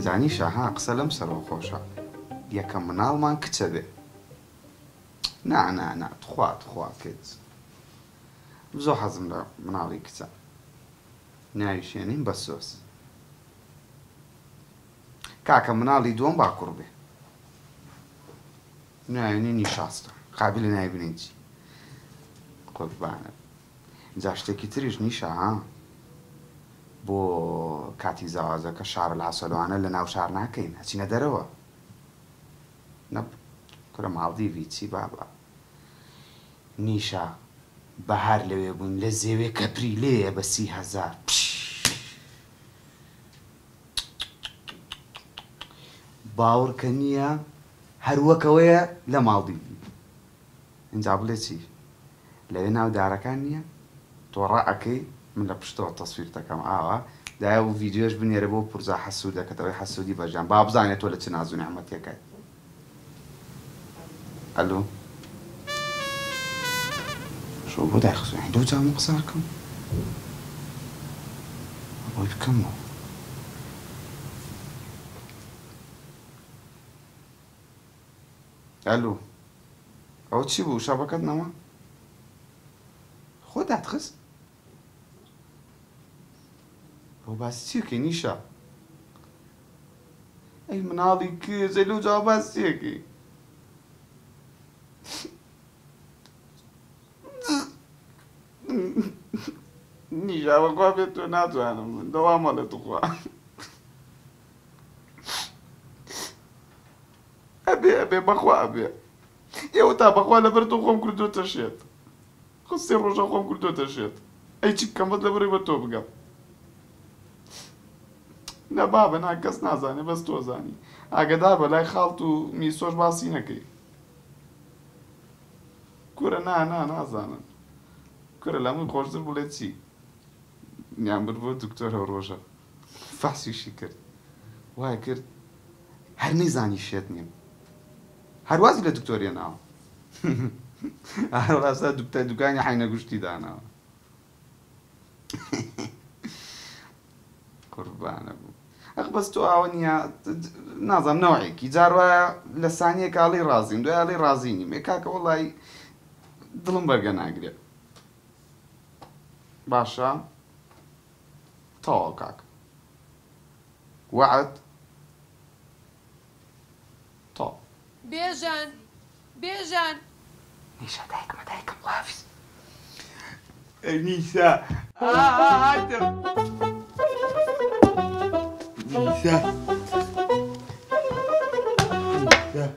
زانیشە ها قسە لەم سەرەوە خۆشە یەکەم مناڵمان کچە بێ نا تخوا کرد زۆر حەزم لە مناڵی کچە ناویشێنین بە سۆس کاکە مناڵی دووەم باکوڕ بێ ناوێنی نیشاستە قابل نایبینین چی قوربانە جا شتێکی تریش نیشە ها بۆ کاتی زاوازەکە شار العەسەلوانە لە ناو شار ناکەین هەچینە دەرەوە کورە ماڵدیڤی چی بابا نیشە بەهار لەوێ بوون لە زێوێ کەپری لێیە بە 30,000 باوەڕکە نییە هەروەکەوەیە لە ماڵدیڤی اینجا بڵێ چی لەوێ ناو دارەکان نییە تۆ ڕائەکەی من لە پشتەوە تەسویر دەکەم ئاوا دایە و ڤیدیۆش بنێرە بۆ پورزا حەسوودەکەتەوەی حەسوودی بەژیان با بزانێت تۆ لە چ ناز و نێعمەتێکەکەی ئەلۆ شۆ بۆ دایخسوێن دوو جام قسە بکەم بۆی بکەمەوە ئەلۆ ئەو چی بوو شەبەکەت نەما خۆ دادخست بۆ باسی چیەکەی نیشە ئەی مناڵی کێزە لەو جاوە باسیەکەی نیشە بەخوا بێت تۆ ناتوانم من دەوامە لە توخوا ئەبێ بەخوا ئەبێ ئێوە تا بەخوا لەبەر تۆ خۆم کردوتە شێت خۆ سێ ڕۆژە خۆم کردوتە شێت ئەی چی بکەم بەت لەبەرەوەی بە تۆ بگەم نە بابە نا کەس نازانێ بەس تۆ زانی ئاگدار بە لای خاڵت و میسۆش باسی نەکەی کورە نازانن کورە لە من خۆشتر بڵێ چی نیان بر بۆ دکتۆرە ڕۆژە فاسیشی کرد وای کرد هەر نەیزانی شێت نیم هەروازی لە دکتۆریە ناوە هەرواستا دوکانی حینە گوشتی داناوە قوربانە بوو ئەخ بەس تۆ ئاوە نییە نازانم نەوەیەکی جار وایە لە سانیەک ئاڵی ڕازیم دوای ئاڵی ڕازی نیم کاکە وەڵی دڵم بەرگە ناگرێت باشە تەواو کاکە وعد تەواو بێژان نیشە دایکم وافز نیسا هاتم نیسا